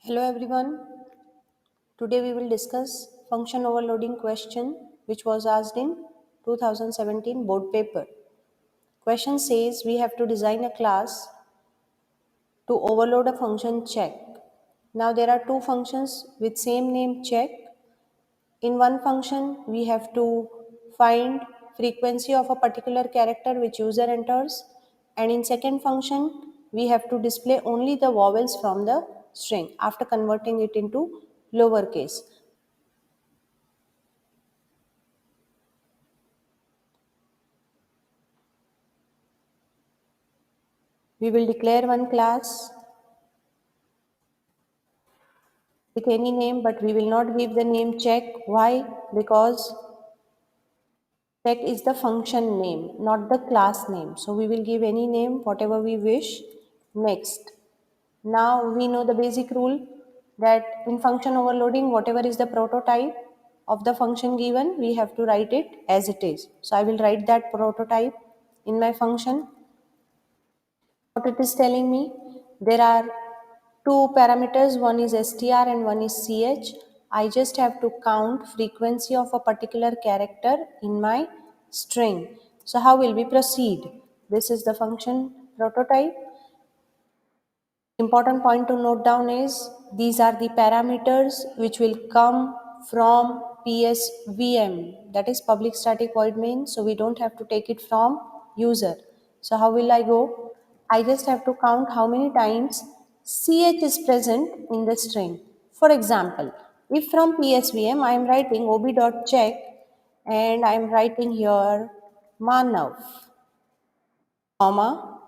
Hello everyone. Today we will discuss function overloading question which was asked in 2017 board paper. Question says we have to design a class to overload a function check. Now there are two functions with same name check. In one function we have to find frequency of a particular character which user enters, and in second function we have to display only the vowels from the string after converting it into lowercase. We will declare one class with any name, but we will not give the name check. Why? Because check is the function name, not the class name. So we will give any name, whatever we wish. Next. Now we know the basic rule that in function overloading, whatever is the prototype of the function given, we have to write it as it is. So I will write that prototype in my function. What it is telling me, there are two parameters, one is str and one is ch. I just have to count frequency of a particular character in my string. So how will we proceed? This is the function prototype. Important point to note down is these are the parameters which will come from psvm, that is public static void main. So we don't have to take it from user. So how will I go? I just have to count how many times ch is present in the string. For example, if from psvm I am writing ob.check and I am writing here manav, comma,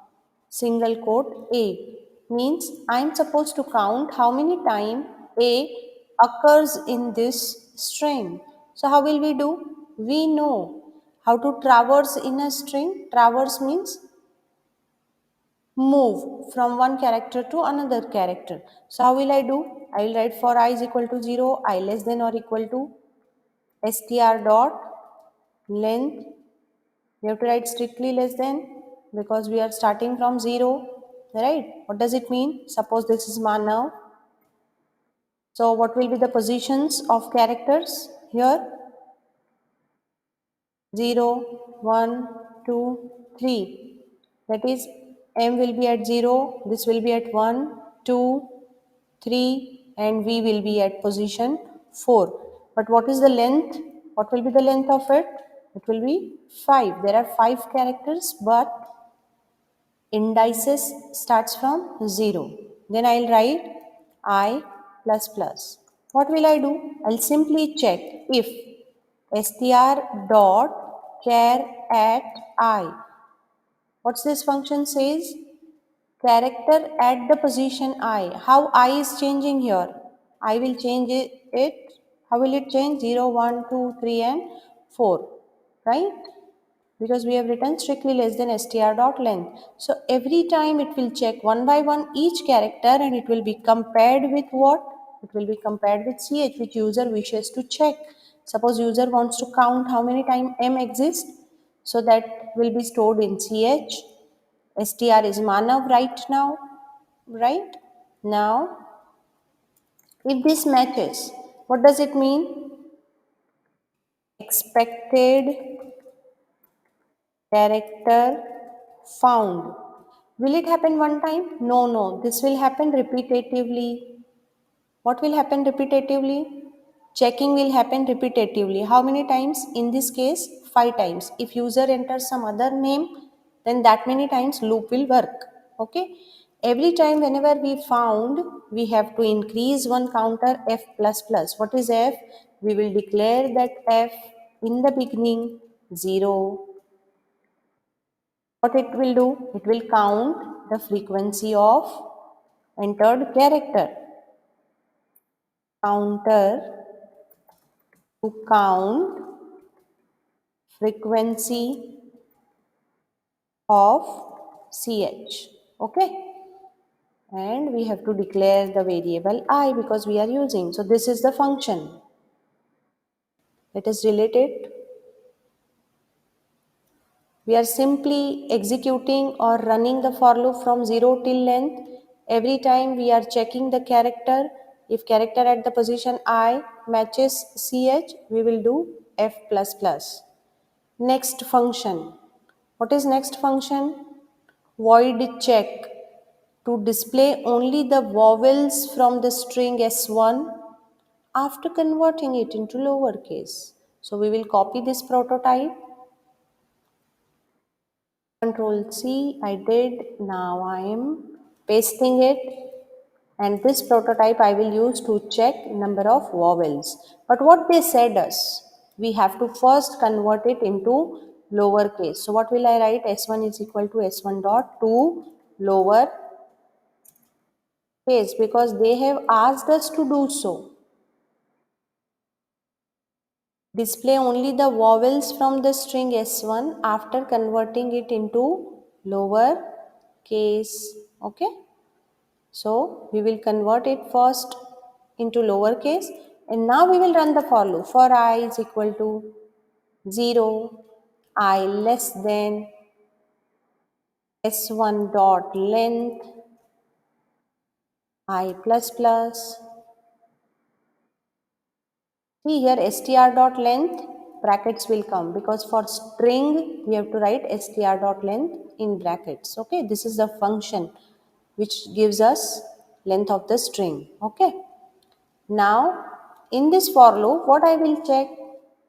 single quote A, means I am supposed to count how many times A occurs in this string. So how will we do? We know how to traverse in a string. Traverse means move from one character to another character. So how will I do? I will write for I is equal to 0, I less than or equal to str dot length. We have to write strictly less than because we are starting from 0, right? What does it mean? Suppose this is manav. So what will be the positions of characters here? 0, 1, 2, 3. That is m will be at 0, this will be at 1, 2, 3, and v will be at position 4. But what is the length? What will be the length of it? It will be 5. There are 5 characters, but indices starts from 0. Then I'll write I plus plus. What will I do? I'll simply check if str dot char at I. What's this function says? Character at the position I. How I is changing here? I will change it. How will it change? 0, 1, 2, 3 and 4. Right? Because we have written strictly less than str dot length. So every time it will check one by one each character and it will be compared with what? It will be compared with ch, which user wishes to check. Suppose user wants to count how many times m exists, so that will be stored in ch. str is manav right now, right? Now, if this matches, what does it mean? Expected character found. Will it happen one time? No, no. This will happen repetitively. What will happen repetitively? Checking will happen repetitively. How many times? In this case, 5 times. If user enters some other name, then that many times loop will work. Okay. Every time whenever we found, we have to increase one counter f plus plus. What is f? We will declare that f in the beginning 0. What it will do? It will count the frequency of entered character. Counter to count frequency of ch. Okay. And we have to declare the variable I because we are using. So this is the function. Let us relate it. We are simply executing or running the for loop from 0 till length. Every time we are checking the character, If character at the position I matches ch, we will do f plus plus. Next function. What is next function? Void check to display only the vowels from the string S1 after converting it into lowercase. So we will copy this prototype. Control C, I did. Now I am pasting it, and this prototype I will use to check number of vowels. But what they said us, we have to first convert it into lowercase. So what will I write? S1 is equal to S1 dot to lower case, because they have asked us to do so. Display only the vowels from the string S1 after converting it into lower case. Okay. So we will convert it first into lower case, and now we will run the for loop. For I is equal to 0, I less than S1 dot length, I plus plus. See here str dot length brackets will come, because for string we have to write str dot length in brackets. Okay, this is the function which gives us length of the string. Okay. Now, in this for loop, what I will check?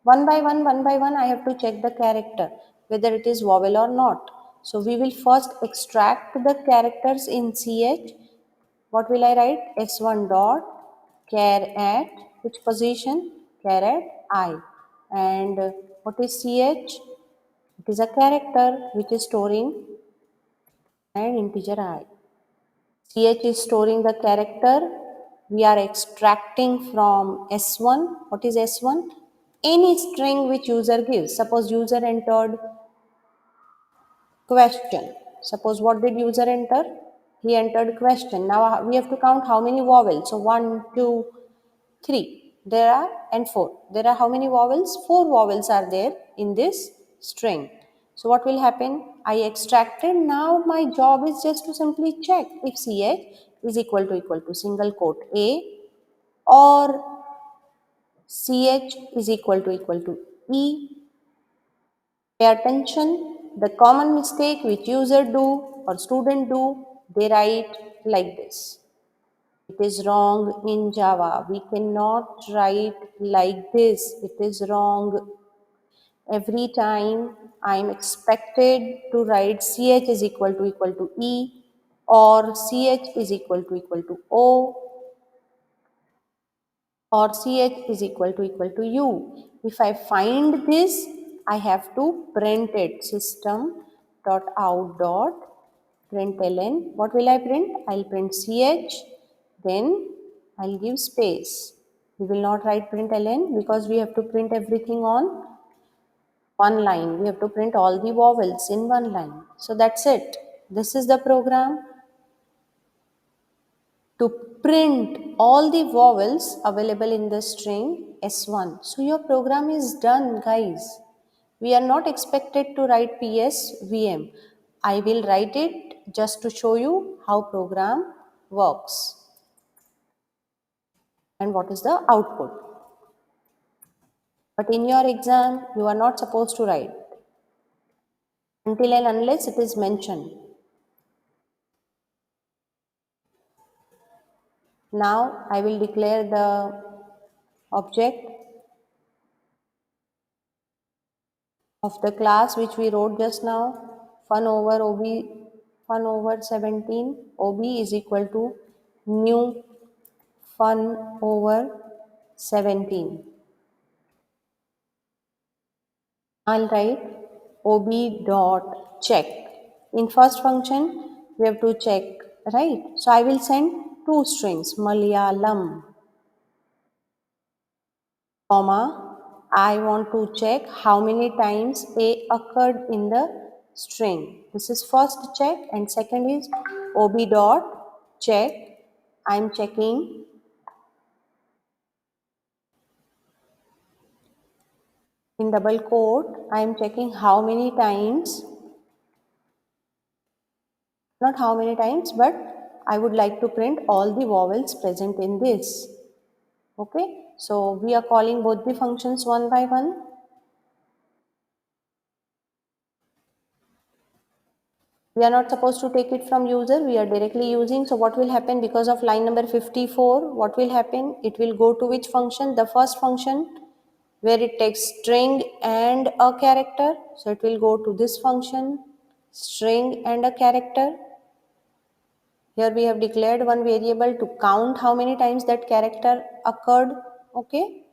One by one, I have to check the character, whether it is vowel or not. So, we will first extract the characters in CH. What will I write? S1 dot char at which position? Char at I. And what is CH? It is a character which is storing an integer I. CH is storing the character. We are extracting from S1. What is S1? Any string which user gives. Suppose user entered question. Suppose what did user enter? He entered question. Now we have to count how many vowels. So 1, 2, 3. There are and 4. There are how many vowels? 4 vowels are there in this string. So what will happen? I extracted. Now my job is just to simply check if ch is equal to single quote a, or ch is equal to e. Pay attention. The common mistake which user do or student do, they write like this. It is wrong in Java. We cannot write like this. It is wrong. Every time I am expected to write ch is equal to e, or ch is equal to o, or ch is equal to u. If I find this, I have to print it. System dot out dot println. What will I print? I'll print ch, then I'll give space. We will not write println because we have to print everything on one line. We have to print all the vowels in one line. So that's it. This is the program to print all the vowels available in the string S1. So your program is done, guys. We are not expected to write PSVM. I will write it just to show you how program works and what is the output. But in your exam, you are not supposed to write until and unless it is mentioned. Now I will declare the object of the class which we wrote just now. Fun over 17 ob is equal to new fun over 17. I'll write ob dot check. In first function we have to check, right? So I will send two strings, Malayalam, comma, I want to check how many times A occurred in the string. This is first check, and second is ob dot check. I am checking in double quote. I am checking how many times, not how many times, but I would like to print all the vowels present in this. Okay, so we are calling both the functions one by one. We are not supposed to take it from user, we are directly using. So what will happen because of line number 54? What will happen? It will go to which function? The first function where it takes string and a character. So it will go to this function, string and a character. Here we have declared one variable to count how many times that character occurred. Okay,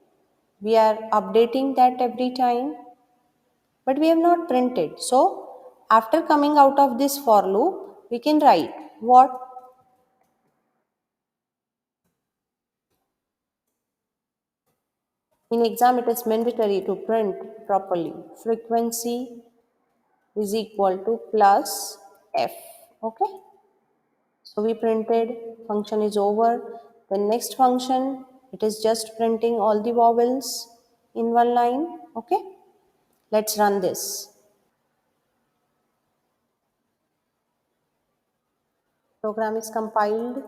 we are updating that every time, but we have not printed. So after coming out of this for loop, we can write what? In exam, it is mandatory to print properly. Frequency is equal to plus f. Okay, so we printed, function is over. The next function, it is just printing all the vowels in one line. Okay, let's run this. Program is compiled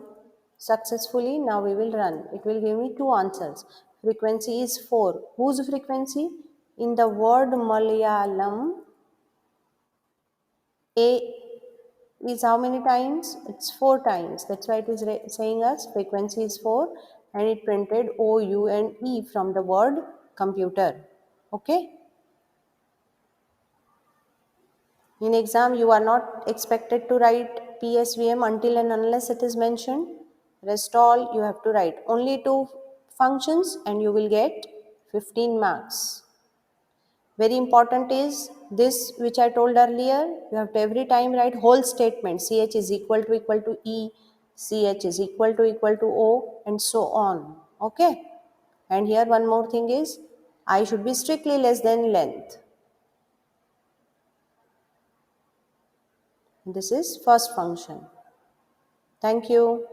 successfully. Now we will run. It will give me two answers. Frequency is 4. Whose frequency? In the word Malayalam, A is how many times? It's 4 times. That's why it is saying us frequency is 4, and it printed O, U and E from the word computer. Okay. In exam, you are not expected to write PSVM until and unless it is mentioned. Rest all you have to write only two functions and you will get 15 marks. Very important is this which I told earlier. You have to every time write whole statement. CH is equal to E, CH is equal to O, and so on. Okay. And here one more thing is I should be strictly less than length. This is first function. Thank you.